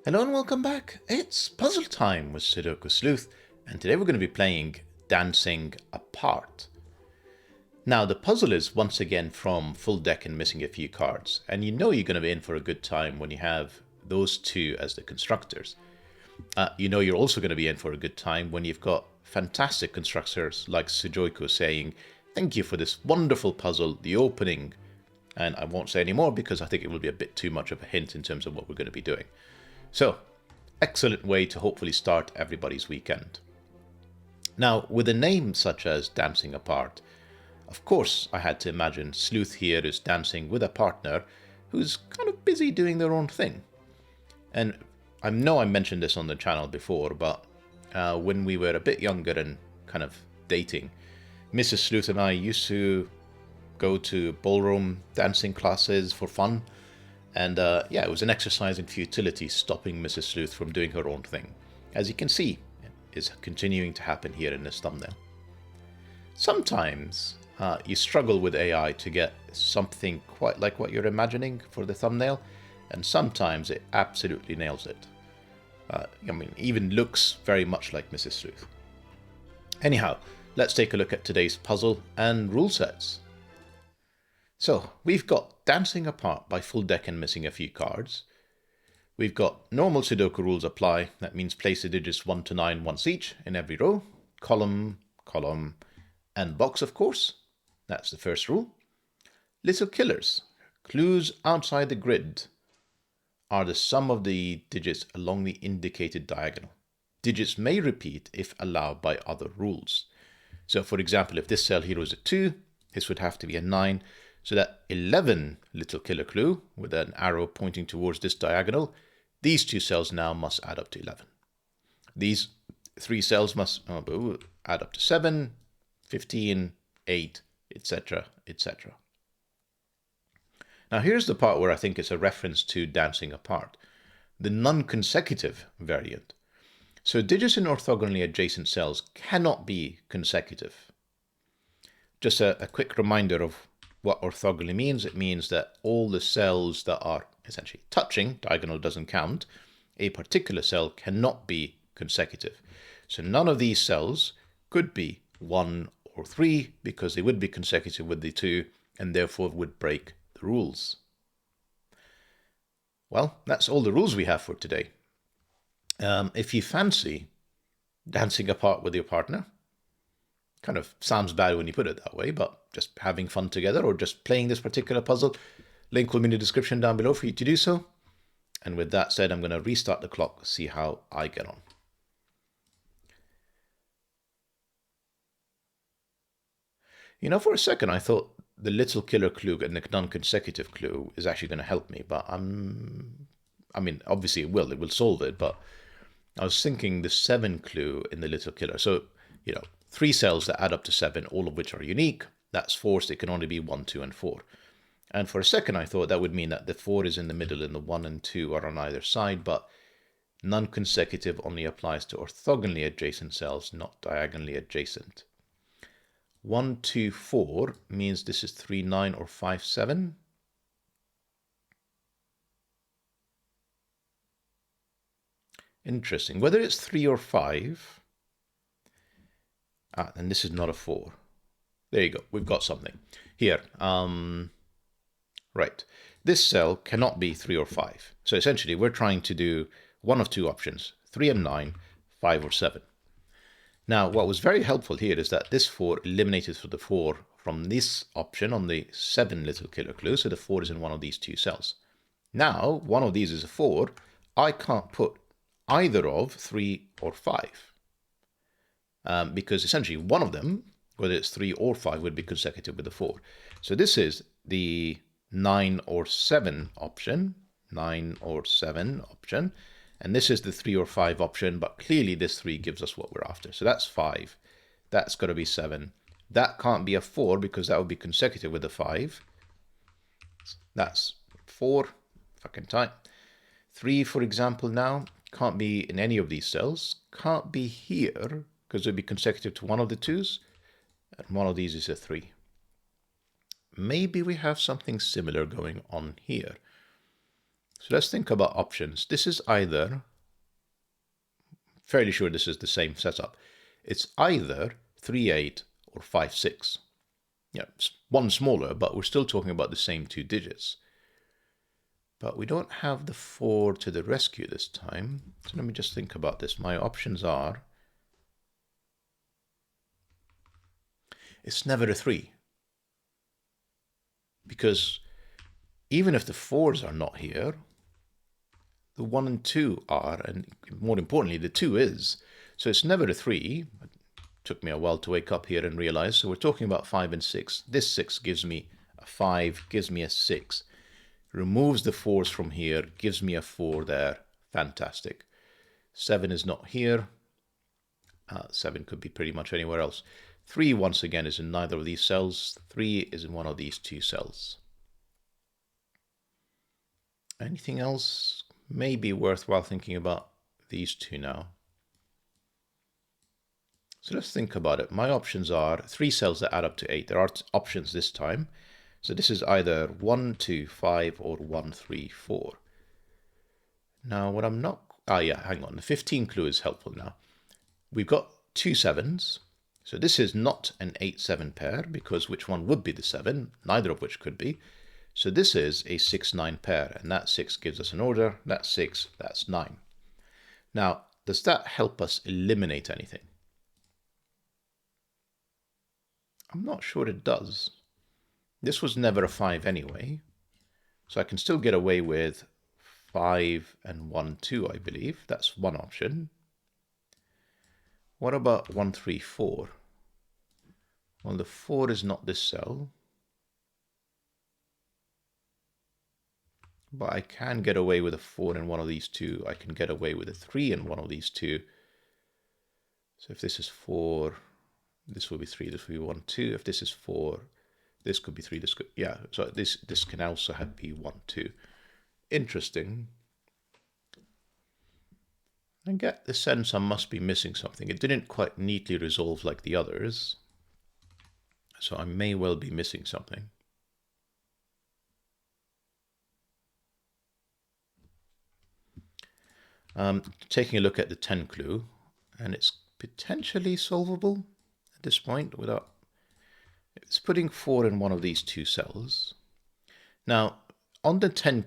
Hello and welcome back. It's puzzle time with Sudoku Sleuth, and today we're going to be playing Dancing Apart. Now the puzzle is once again from FullDeck and Missing a few cards, and you know you're going to be in for a good time when you have those two as the constructors. You know you're also going to be in for a good time when you've got fantastic constructors like Sudoku saying, "Thank you for this wonderful puzzle, the opening," and I won't say any more because I think it will be a bit too much of a hint in terms of what we're going to be doing. So, excellent way to hopefully start everybody's weekend. Now, with a name such as Dancing Apart, of course I had to imagine Sleuth here is dancing with a partner who's kind of busy doing their own thing. And I know I mentioned this on the channel before, but when we were a bit younger and kind of dating, Mrs. Sleuth and I used to go to ballroom dancing classes for fun. And yeah, it was an exercise in futility stopping Mrs. Sleuth from doing her own thing. As you can see, is continuing to happen here in this thumbnail. Sometimes you struggle with AI to get something quite like what you're imagining for the thumbnail, and sometimes it absolutely nails it. I mean, even looks very much like Mrs. Sleuth. Anyhow, let's take a look at today's puzzle and rule sets. So, we've got Dancing Apart by FullDeck and Missing a few cards. We've got normal Sudoku rules apply. That means place the digits 1 to 9 once each in every row. Column, column, and box, of course. That's the first rule. Little killers. Clues outside the grid are the sum of the digits along the indicated diagonal. Digits may repeat if allowed by other rules. So, for example, if this cell here was a 2, this would have to be a 9. So that 11 little killer clue with an arrow pointing towards this diagonal, these two cells now must add up to 11. These three cells must add up to 7, 15, 8, etc., etc. Now here's the part where I think it's a reference to Dancing Apart, the non-consecutive variant. So digits in orthogonally adjacent cells cannot be consecutive. Just a quick reminder of what orthogonally means. It means that all the cells that are essentially touching, diagonal doesn't count, a particular cell cannot be consecutive. So none of these cells could be 1 or 3 because they would be consecutive with the 2 and therefore would break the rules. Well, that's all the rules we have for today. If you fancy dancing apart with your partner, kind of sounds bad when you put it that way, but just having fun together or just playing this particular puzzle, link will be in the description down below for you to do so. And with that said, I'm going to restart the clock, see how I get on. You know, for a second I thought the little killer clue and the non-consecutive clue is actually going to help me, but I mean, obviously it will solve it, but I was thinking the 7 clue in the little killer. So, you know, 3 cells that add up to 7, all of which are unique. That's 4, so it can only be 1, 2, and 4. And for a second I thought that would mean that the 4 is in the middle and the 1 and 2 are on either side, but non-consecutive only applies to orthogonally adjacent cells, not diagonally adjacent. 1, 2, 4 means this is 3, 9, or 5, 7. Interesting. Whether it's 3 or 5... and this is not a 4. There you go. We've got something. Here. Right. This cell cannot be 3 or 5. So essentially, we're trying to do one of two options. 3 and 9, 5 or 7. Now, what was very helpful here is that this 4 eliminated for the 4 from this option on the 7 little killer clue. So the 4 is in one of these two cells. Now, one of these is a 4. I can't put either of 3 or 5. Because essentially one of them, whether it's 3 or 5, would be consecutive with the 4. So this is the 9 or 7 option, 9 or 7 option, and this is the 3 or 5 option, but clearly this 3 gives us what we're after. So that's 5, that's got to be 7. That can't be a 4 because that would be consecutive with the 5. That's 4, if I can type. 3, for example, now, can't be in any of these cells, can't be here, because it would be consecutive to one of the 2s, and one of these is a 3. Maybe we have something similar going on here. So let's think about options. This is either, fairly sure this is the same setup. It's either 3-8 or 5-6. Yeah, it's one smaller, but we're still talking about the same two digits. But we don't have the 4 to the rescue this time. So let me just think about this. My options are, it's never a 3. Because even if the 4s are not here, the 1 and 2 are, and more importantly, the 2 is. So it's never a 3. It took me a while to wake up here and realize. So we're talking about 5 and 6. This 6 gives me a 5, gives me a 6. Removes the 4s from here, gives me a 4 there. Fantastic. 7 is not here. 7 could be pretty much anywhere else. 3, once again, is in neither of these cells. 3 is in one of these two cells. Anything else? Maybe worthwhile thinking about these two now. So let's think about it. My options are 3 cells that add up to 8. There are options this time. So this is either 1, 2, 5 or 1, 3, 4. Now what I'm not, hang on. The 15 clue is helpful now. We've got 2 7s. So this is not an 8-7 pair because which one would be the 7? Neither of which could be. So this is a 6-9 pair, and that 6 gives us an order. That's 6, that's 9. Now, does that help us eliminate anything? I'm not sure it does. This was never a 5 anyway, so I can still get away with 5 and 1, 2, I believe. That's one option. What about 1, 3, 4? Well, the 4 is not this cell. But I can get away with a 4 in one of these two. I can get away with a 3 in one of these two. So if this is 4, this will be 3, this will be 1, 2. If this is 4, this could be 3, this could, yeah. So this can also be 1, 2. Interesting. I get the sense I must be missing something. It didn't quite neatly resolve like the others. So I may well be missing something. Taking a look at the 10 clue, and it's potentially solvable at this point without, it's putting 4 in one of these two cells. Now, on the 10,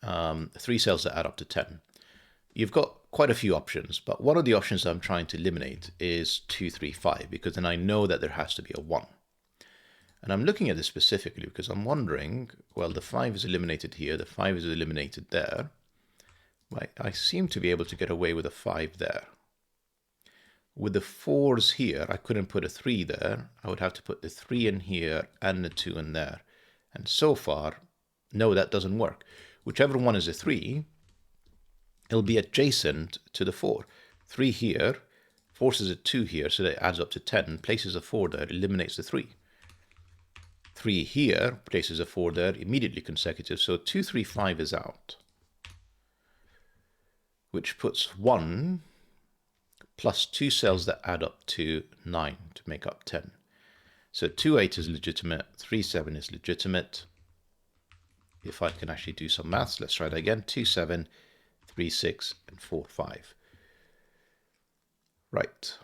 3 cells that add up to 10, you've got quite a few options, but one of the options I'm trying to eliminate is 2, 3, 5, because then I know that there has to be a 1. And I'm looking at this specifically because I'm wondering, well, the 5 is eliminated here, the 5 is eliminated there. I seem to be able to get away with a 5 there. With the 4s here, I couldn't put a 3 there. I would have to put the 3 in here and the 2 in there. And so far, no, that doesn't work. Whichever one is a 3, it'll be adjacent to the 4. 3 here forces a 2 here, so that it adds up to 10, places a 4 there, eliminates the 3. 3 here places a 4 there, immediately consecutive, so 2, 3, 5 is out. Which puts 1 plus 2 cells that add up to 9 to make up 10. So 2, 8 is legitimate, 3, 7 is legitimate. If I can actually do some maths, let's try that again. 2, 7, 3, 6, and 4, 5. Right.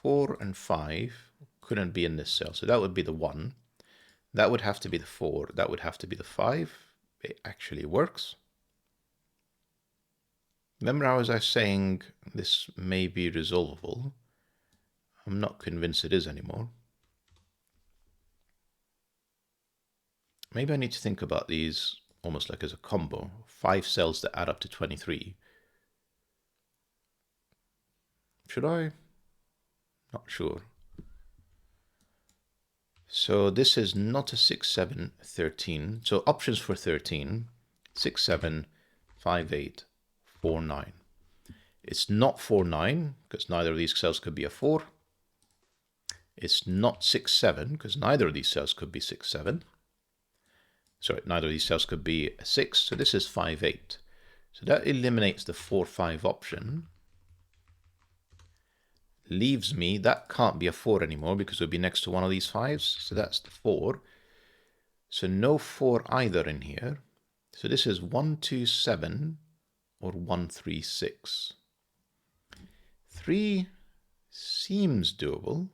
4 and 5 couldn't be in this cell, so that would be the 1. That would have to be the 4. That would have to be the 5. It actually works. Remember how I was saying this may be resolvable? I'm not convinced it is anymore. Maybe I need to think about these almost like as a combo. 5 cells that add up to 23. Should I? Not sure. So this is not a 6, 7, 13. So options for 13, 6, 7, 5, 8, 4, 9. It's not 4, 9, because neither of these cells could be a 4. It's not 6, 7, because neither of these cells could be 6, 7. Sorry, neither of these cells could be a 6, so this is 5, 8. So that eliminates the 4, 5 option. Leaves me, that can't be a 4 anymore because it would be next to one of these 5s, so that's the 4. So no 4 either in here. So this is 127 or 136. 3 seems doable,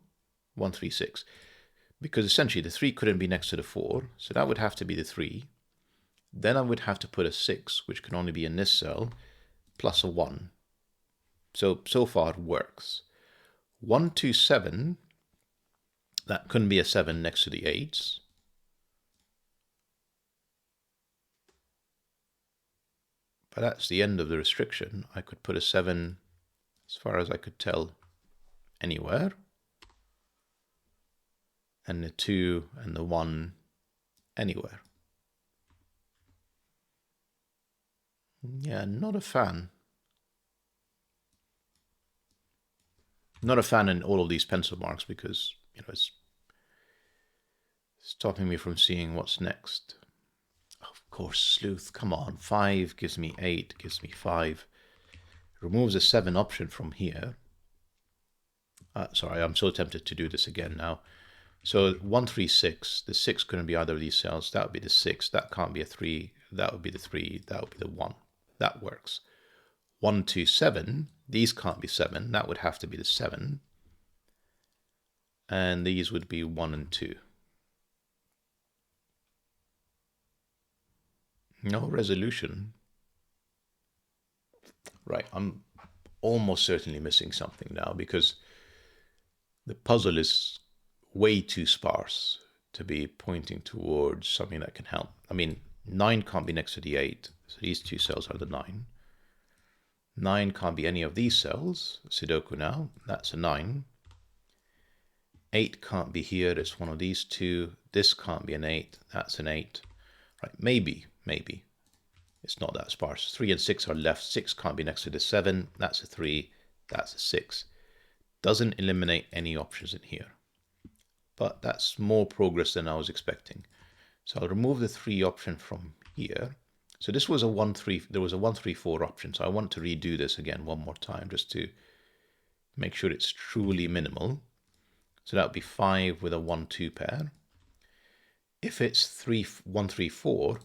136, because essentially the 3 couldn't be next to the 4, so that would have to be the 3. Then I would have to put a 6, which can only be in this cell, plus a 1. So far it works. 127, that couldn't be a 7 next to the 8s. But that's the end of the restriction. I could put a 7, as far as I could tell, anywhere. And the 2 and the 1 anywhere. Yeah, not a fan. Not a fan in all of these pencil marks because, you know, it's stopping me from seeing what's next. Of course, Sleuth, come on. 5 gives me 8, gives me 5. Removes a 7 option from here. Sorry, I'm so tempted to do this again now. So 136, the 6 couldn't be either of these cells. That would be the 6. That can't be a 3. That would be the 3. That would be the 1. That works. 127, these can't be 7. That would have to be the 7. And these would be 1 and 2. No resolution. Right, I'm almost certainly missing something now because the puzzle is way too sparse to be pointing towards something that can help. I mean, 9 can't be next to the 8, so these 2 cells are the 9. 9 can't be any of these cells. Sudoku now, that's a 9. 8 can't be here, it's one of these 2. This can't be an 8, that's an 8. Right, maybe. It's not that sparse. 3 and 6 are left. 6 can't be next to the 7, that's a 3, that's a 6. Doesn't eliminate any options in here. But that's more progress than I was expecting. So I'll remove the 3 option from here. So this was a 1-3, there was a 1-3-4 option. So I want to redo this again one more time just to make sure it's truly minimal. So that would be 5 with a 1-2 pair. If it's 1-3-4,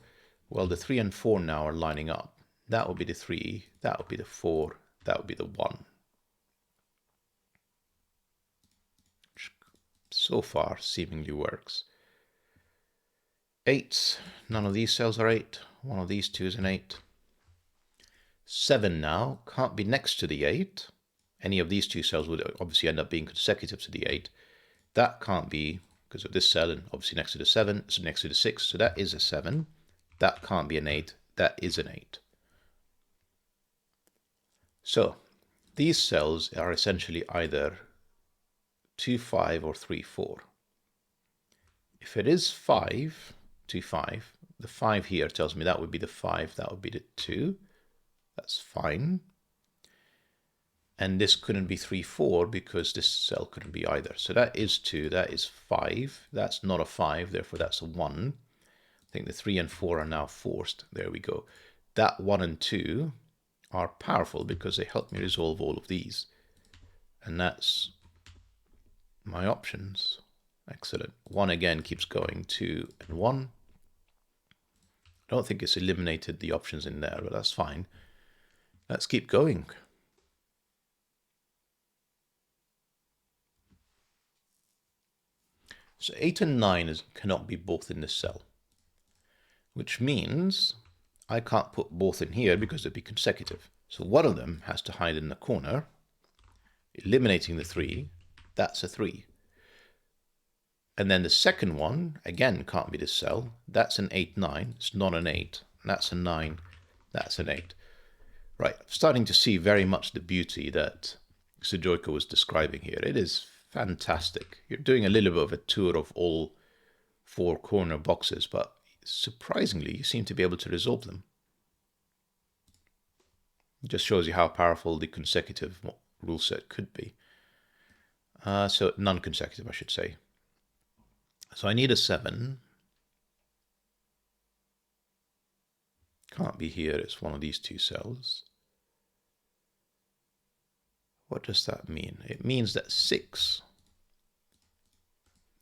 well, the 3 and 4 now are lining up. That would be the 3, that would be the 4, that would be the 1. Which so far seemingly works. 8s, none of these cells are 8. One of these 2 is an 8. 7 now can't be next to the 8. Any of these 2 cells would obviously end up being consecutive to the 8. That can't be because of this cell and obviously next to the 7, so next to the 6. So that is a 7. That can't be an 8. That is an 8. So these cells are essentially either 2-5 or 3-4. If it is 5, 2-5, the 5 here tells me that would be the 5, that would be the 2. That's fine. And this couldn't be 3-4 because this cell couldn't be either. So that is 2, that is 5. That's not a 5, therefore that's a 1. I think the 3 and 4 are now forced. There we go. That 1 and 2 are powerful because they help me resolve all of these. And that's my options. Excellent. 1 again keeps going, 2 and 1. I don't think it's eliminated the options in there, but that's fine. Let's keep going. So 8 and 9 cannot be both in this cell, which means I can't put both in here because they'd be consecutive. So one of them has to hide in the corner, eliminating the 3. That's a 3. And then the second one, again, can't be this cell. That's an 8-9. It's not an 8. And that's a 9. That's an 8. Right, I'm starting to see very much the beauty that Sudoku was describing here. It is fantastic. You're doing a little bit of a tour of all 4 corner boxes, but surprisingly, you seem to be able to resolve them. It just shows you how powerful the consecutive rule set could be. So non-consecutive, I should say. So I need a 7. Can't be here, it's one of these 2 cells. What does that mean? It means that 6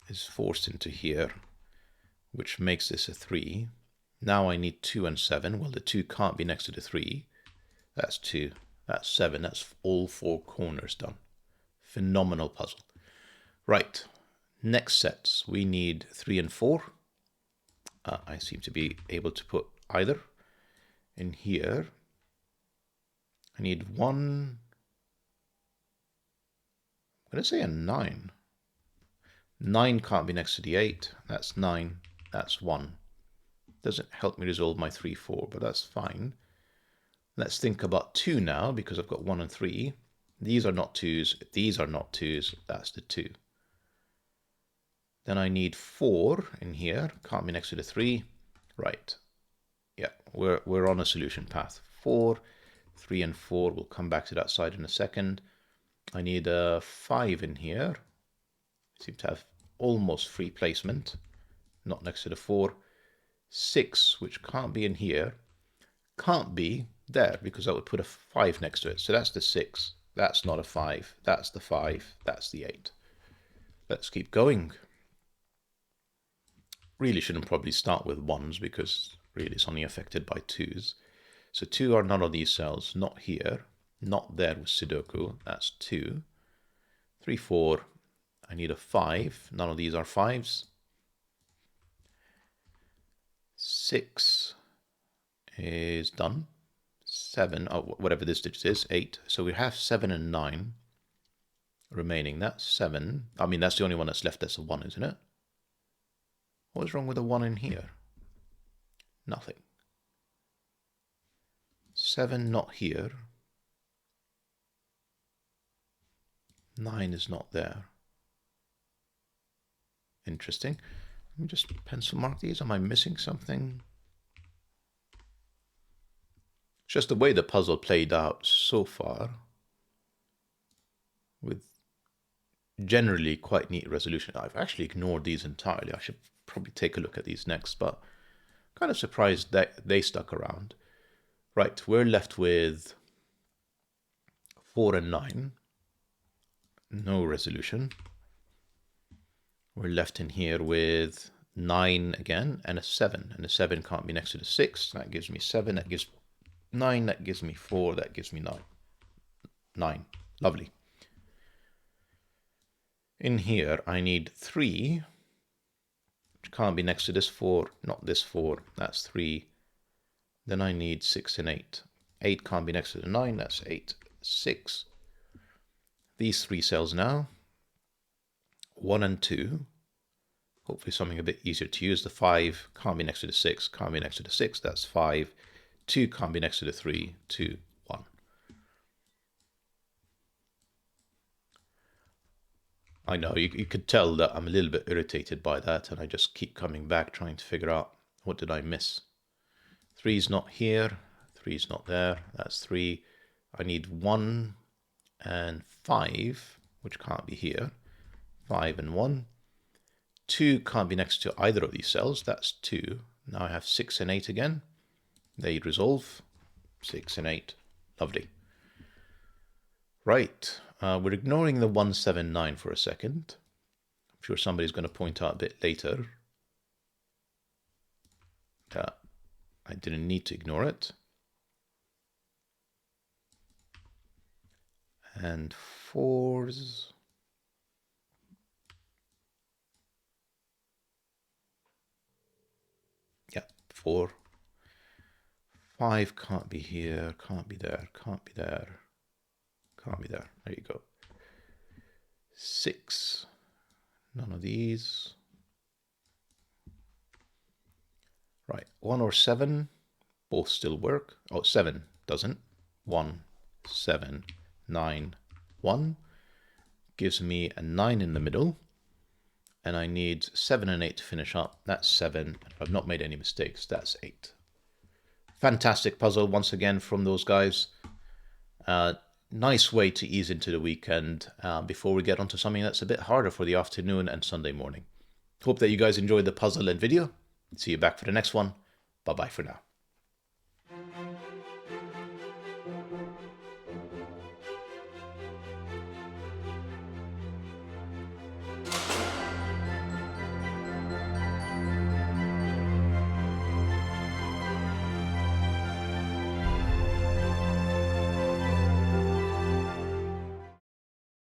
is forced into here, which makes this a 3. Now I need 2 and 7. Well, the 2 can't be next to the 3. That's 2. That's 7. That's all 4 corners done. Phenomenal puzzle. Right. Next sets. We need 3 and 4. I seem to be able to put either in here. I need 1. I'm going to say a 9. 9 can't be next to the 8. That's 9. That's 1. Doesn't help me resolve my 3, 4, but that's fine. Let's think about 2 now, because I've got 1 and 3. These are not 2s. These are not 2s. That's the 2. Then I need 4 in here. Can't be next to the 3. Right. Yeah, we're on a solution path. 4, 3 and 4. We'll come back to that side in a second. I need a 5 in here. I seem to have almost free placement. Not next to the 4. 6, which can't be in here. Can't be there, because I would put a 5 next to it. So that's the 6. That's not a 5. That's the 5. That's the 8. Let's keep going. Really shouldn't probably start with 1s, because really it's only affected by 2s. So 2 are none of these cells. Not here. Not there with Sudoku. That's 2. 3, 4. I need a 5. None of these are 5s. 6 is done. 7, oh, whatever this digit is, 8. So we have 7 and 9 remaining. That's 7. I mean, that's the only one that's left that's a 1, isn't it? What's wrong with the 1 in here? Nothing. 7 not here. 9 is not there. Interesting. Let me just pencil mark these. Am I missing something? It's just the way the puzzle played out so far, with generally quite neat resolution. I've actually ignored these entirely. I should probably take a look at these next, but kind of surprised that they stuck around. Right, we're left with 4 and 9. No resolution. We're left in here with 9 again and a 7. And the 7 can't be next to the 6. That gives me 7. That gives 9. That gives me 4. That gives me 9. 9. Lovely. In here, I need 3, which can't be next to this 4. Not this 4. That's 3. Then I need 6 and 8. 8 can't be next to the 9. That's 8. 6. These 3 cells now. 1 and 2. Hopefully something a bit easier to use. The 5 can't be next to the 6. Can't be next to the 6. That's 5. 2 can't be next to the 3. 2, 1. I know, you could tell that I'm a little bit irritated by that, and I just keep coming back trying to figure out what did I miss. 3's not here. 3's not there. That's 3. I need 1 and 5, which can't be here. 5 and 1. 2 can't be next to either of these cells. That's 2. Now I have 6 and 8 again. They resolve. 6 and 8. Lovely. Right. We're ignoring the 179 for a second. I'm sure somebody's going to point out a bit later that I didn't need to ignore it. And 4s. Yeah, 4. 5 can't be here, can't be there, can't be there, can't be there. There you go. 6. None of these. Right, 1 or 7. Both still work. Oh, 7 doesn't. 1, 7, 9, 1. Gives me a 9 in the middle. And I need 7 and 8 to finish up. That's 7. If I've not made any mistakes, that's 8. Fantastic puzzle once again from those guys. Nice way to ease into the weekend before we get onto something that's a bit harder for the afternoon and Sunday morning. Hope that you guys enjoyed the puzzle and video. See you back for the next one. Bye-bye for now.